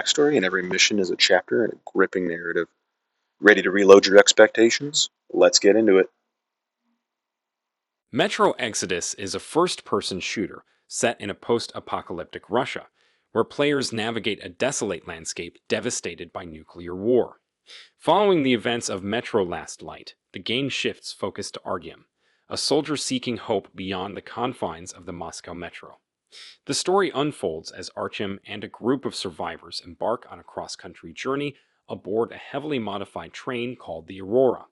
Backstory, and every mission is a chapter and a gripping narrative. Ready to reload your expectations? Let's get into it. Metro Exodus is a first person shooter set in a post apocalyptic Russia, where players navigate a desolate landscape devastated by nuclear war. Following the events of Metro Last Light, the game shifts focus to Artyom, a soldier seeking hope beyond the confines of the Moscow metro. The story unfolds as Artyom and a group of survivors embark on a cross country journey aboard a heavily modified train called the Aurora.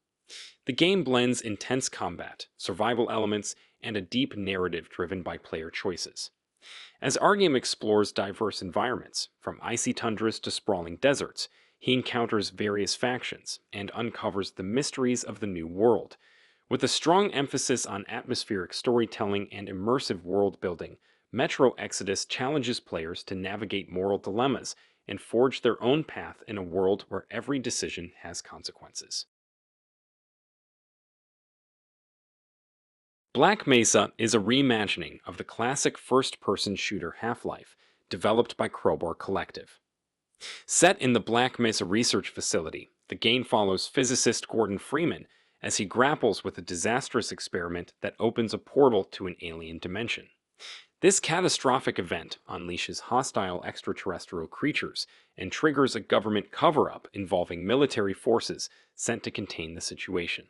The game blends intense combat, survival elements, and a deep narrative driven by player choices. As Artyom explores diverse environments, from icy tundras to sprawling deserts, he encounters various factions and uncovers the mysteries of the new world. With a strong emphasis on atmospheric storytelling and immersive world building, Metro Exodus challenges players to navigate moral dilemmas and forge their own path in a world where every decision has consequences. Black Mesa is a reimagining of the classic first person shooter Half Life, developed by Crowbar Collective. Set in the Black Mesa Research Facility, the game follows physicist Gordon Freeman as he grapples with a disastrous experiment that opens a portal to an alien dimension. This catastrophic event unleashes hostile extraterrestrial creatures and triggers a government cover up involving military forces sent to contain the situation.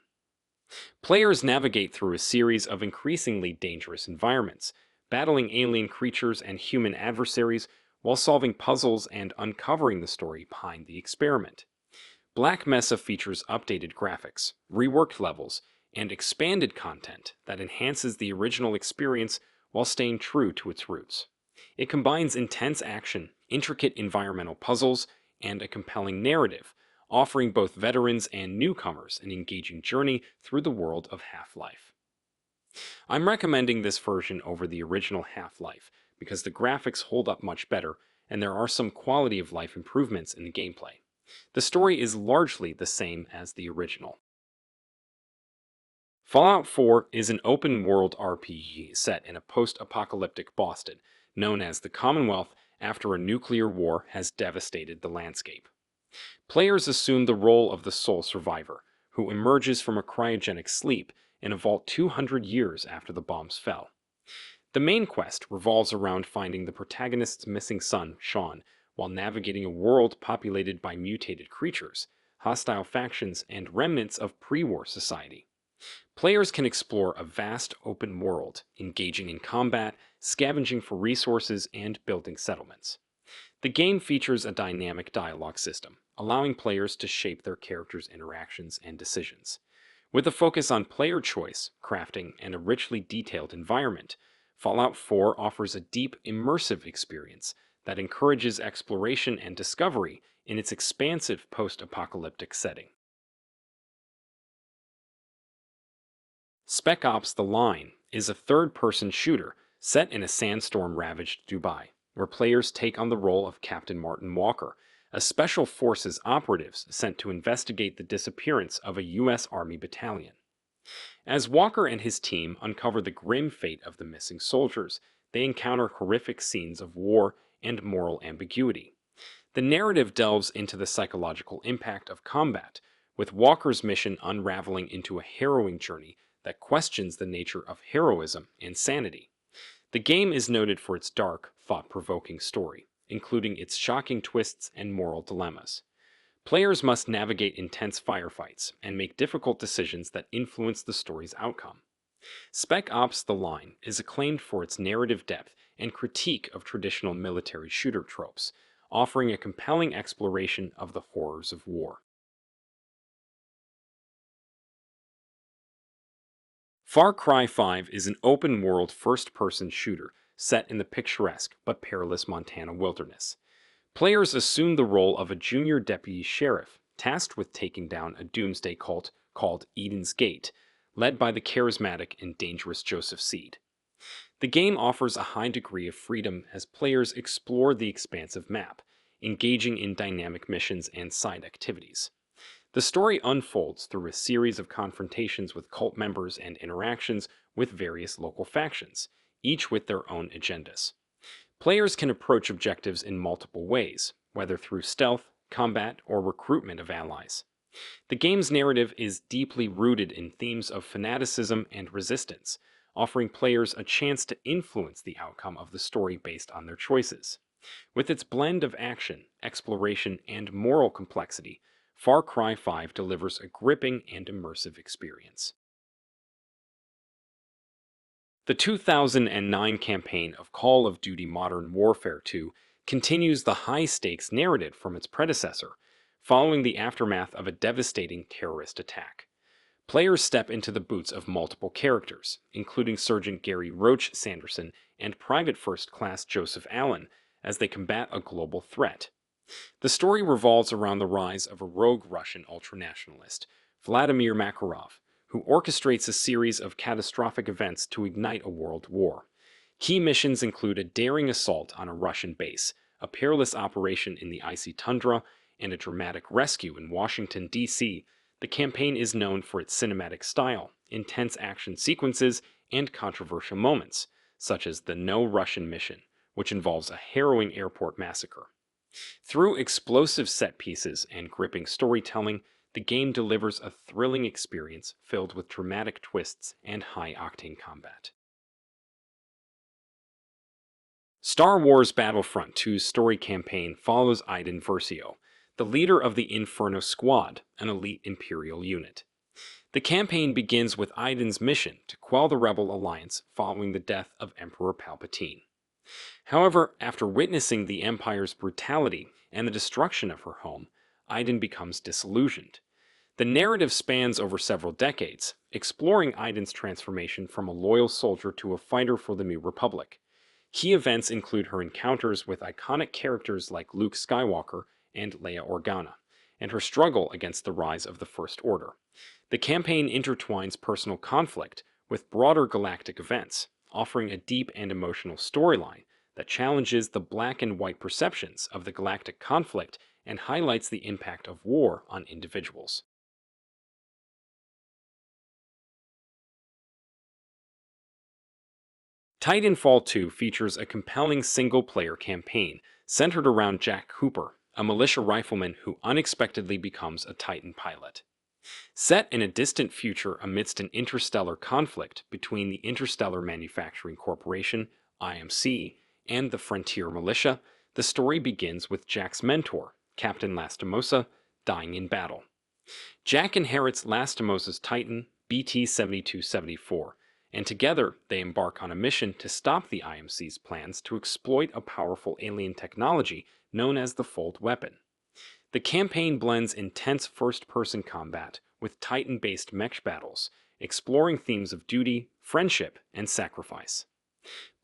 Players navigate through a series of increasingly dangerous environments, battling alien creatures and human adversaries while solving puzzles and uncovering the story behind the experiment. Black Mesa features updated graphics, reworked levels, and expanded content that enhances the original experience while staying true to its roots. It combines intense action, intricate environmental puzzles, and a compelling narrative, offering both veterans and newcomers an engaging journey through the world of Half-Life. I'm recommending this version over the original Half-Life because the graphics hold up much better and there are some quality of life improvements in the gameplay. The story is largely the same as the original. Fallout 4 is an open-world RPG set in a post-apocalyptic Boston, known as the Commonwealth after a nuclear war has devastated the landscape. Players assume the role of the sole survivor, who emerges from a cryogenic sleep in a vault 200 years after the bombs fell. The main quest revolves around finding the protagonist's missing son, Sean, while navigating a world populated by mutated creatures, hostile factions, and remnants of pre-war society. Players can explore a vast open world, engaging in combat, scavenging for resources, and building settlements. The game features a dynamic dialogue system, allowing players to shape their characters' interactions and decisions. With a focus on player choice, crafting, and a richly detailed environment, Fallout 4 offers a deep, immersive experience that encourages exploration and discovery in its expansive post-apocalyptic setting. Spec Ops: The Line is a third-person shooter set in a sandstorm-ravaged Dubai, where players take on the role of Captain Martin Walker, a special forces operative sent to investigate the disappearance of a U.S. Army battalion. As Walker and his team uncover the grim fate of the missing soldiers, they encounter horrific scenes of war and moral ambiguity. The narrative delves into the psychological impact of combat, with Walker's mission unraveling into a harrowing journey that questions the nature of heroism and sanity. The game is noted for its dark, thought-provoking story, including its shocking twists and moral dilemmas. Players must navigate intense firefights and make difficult decisions that influence the story's outcome. Spec Ops: The Line is acclaimed for its narrative depth and critique of traditional military shooter tropes, offering a compelling exploration of the horrors of war. Far Cry 5 is an open-world first-person shooter set in the picturesque but perilous Montana wilderness. Players assume the role of a junior deputy sheriff tasked with taking down a doomsday cult called Eden's Gate, led by the charismatic and dangerous Joseph Seed. The game offers a high degree of freedom as players explore the expansive map, engaging in dynamic missions and side activities. The story unfolds through a series of confrontations with cult members and interactions with various local factions, each with their own agendas. Players can approach objectives in multiple ways, whether through stealth, combat, or recruitment of allies. The game's narrative is deeply rooted in themes of fanaticism and resistance, offering players a chance to influence the outcome of the story based on their choices. With its blend of action, exploration, and moral complexity, Far Cry 5 delivers a gripping and immersive experience. The 2009 campaign of Call of Duty Modern Warfare 2 continues the high stakes narrative from its predecessor, following the aftermath of a devastating terrorist attack. Players step into the boots of multiple characters, including Sergeant Gary Roach Sanderson and Private First Class Joseph Allen, as they combat a global threat. The story revolves around the rise of a rogue Russian ultranationalist, Vladimir Makarov, who orchestrates a series of catastrophic events to ignite a world war. Key missions include a daring assault on a Russian base, a perilous operation in the icy tundra, and a dramatic rescue in Washington, D.C. The campaign is known for its cinematic style, intense action sequences, and controversial moments, such as the No Russian Mission, which involves a harrowing airport massacre. Through explosive set pieces and gripping storytelling, the game delivers a thrilling experience filled with dramatic twists and high-octane combat. Star Wars Battlefront 2's story campaign follows Iden Versio, the leader of the Inferno Squad, an elite Imperial unit. The campaign begins with Iden's mission to quell the Rebel Alliance following the death of Emperor Palpatine. However, after witnessing the Empire's brutality and the destruction of her home, Iden becomes disillusioned. The narrative spans over several decades, exploring Iden's transformation from a loyal soldier to a fighter for the New Republic. Key events include her encounters with iconic characters like Luke Skywalker and Leia Organa, and her struggle against the rise of the First Order. The campaign intertwines personal conflict with broader galactic events, offering a deep and emotional storyline that challenges the black and white perceptions of the galactic conflict and highlights the impact of war on individuals. Titanfall 2 features a compelling single-player campaign centered around Jack Cooper, a militia rifleman who unexpectedly becomes a Titan pilot. Set in a distant future amidst an interstellar conflict between the Interstellar Manufacturing Corporation, IMC, and the Frontier Militia, the story begins with Jack's mentor, Captain Lastimosa, dying in battle. Jack inherits Lastimosa's Titan, BT-7274, and together they embark on a mission to stop the IMC's plans to exploit a powerful alien technology known as the Fold Weapon. The campaign blends intense first-person combat with Titan-based mech battles, exploring themes of duty, friendship, and sacrifice.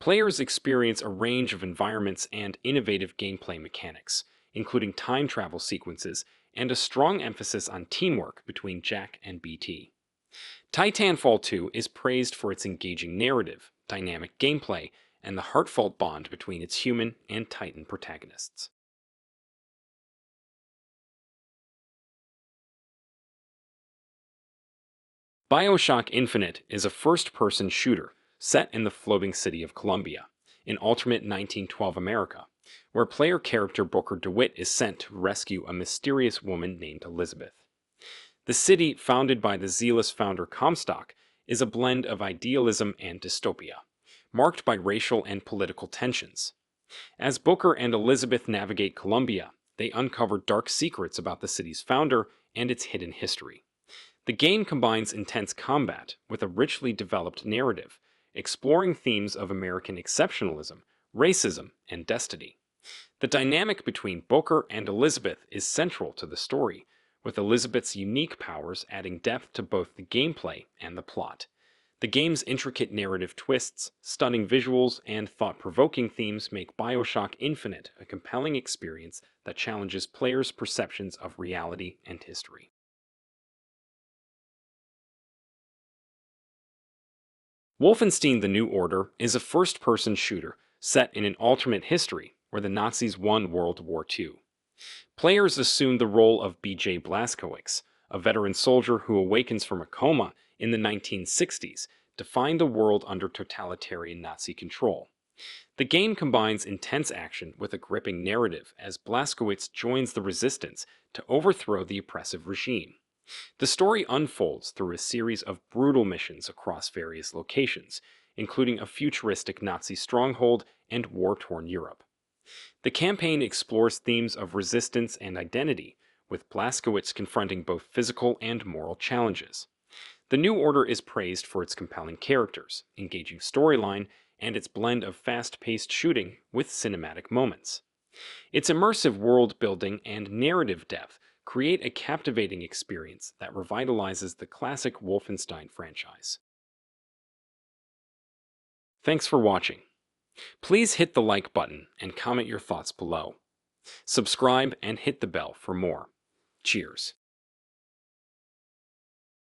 Players experience a range of environments and innovative gameplay mechanics, including time travel sequences and a strong emphasis on teamwork between Jack and BT. Titanfall 2 is praised for its engaging narrative, dynamic gameplay, and the heartfelt bond between its human and Titan protagonists. BioShock Infinite is a first-person shooter set in the floating city of Columbia, in alternate 1912 America, where player character Booker DeWitt is sent to rescue a mysterious woman named Elizabeth. The city, founded by the zealous founder Comstock, is a blend of idealism and dystopia, marked by racial and political tensions. As Booker and Elizabeth navigate Columbia, they uncover dark secrets about the city's founder and its hidden history. The game combines intense combat with a richly developed narrative, exploring themes of American exceptionalism, racism, and destiny. The dynamic between Booker and Elizabeth is central to the story, with Elizabeth's unique powers adding depth to both the gameplay and the plot. The game's intricate narrative twists, stunning visuals, and thought-provoking themes make BioShock Infinite a compelling experience that challenges players' perceptions of reality and history. Wolfenstein: The New Order is a first-person shooter set in an alternate history where the Nazis won World War II. Players assume the role of B.J. Blazkowicz, a veteran soldier who awakens from a coma in the 1960s to find the world under totalitarian Nazi control. The game combines intense action with a gripping narrative as Blazkowicz joins the resistance to overthrow the oppressive regime. The story unfolds through a series of brutal missions across various locations, including a futuristic Nazi stronghold and war-torn Europe. The campaign explores themes of resistance and identity, with Blazkowicz confronting both physical and moral challenges. The New Order is praised for its compelling characters, engaging storyline, and its blend of fast-paced shooting with cinematic moments. Its immersive world building and narrative depth create a captivating experience that revitalizes the classic Wolfenstein franchise. Thanks for watching. Please hit the like button and comment your thoughts below. Subscribe and hit the bell for more. Cheers.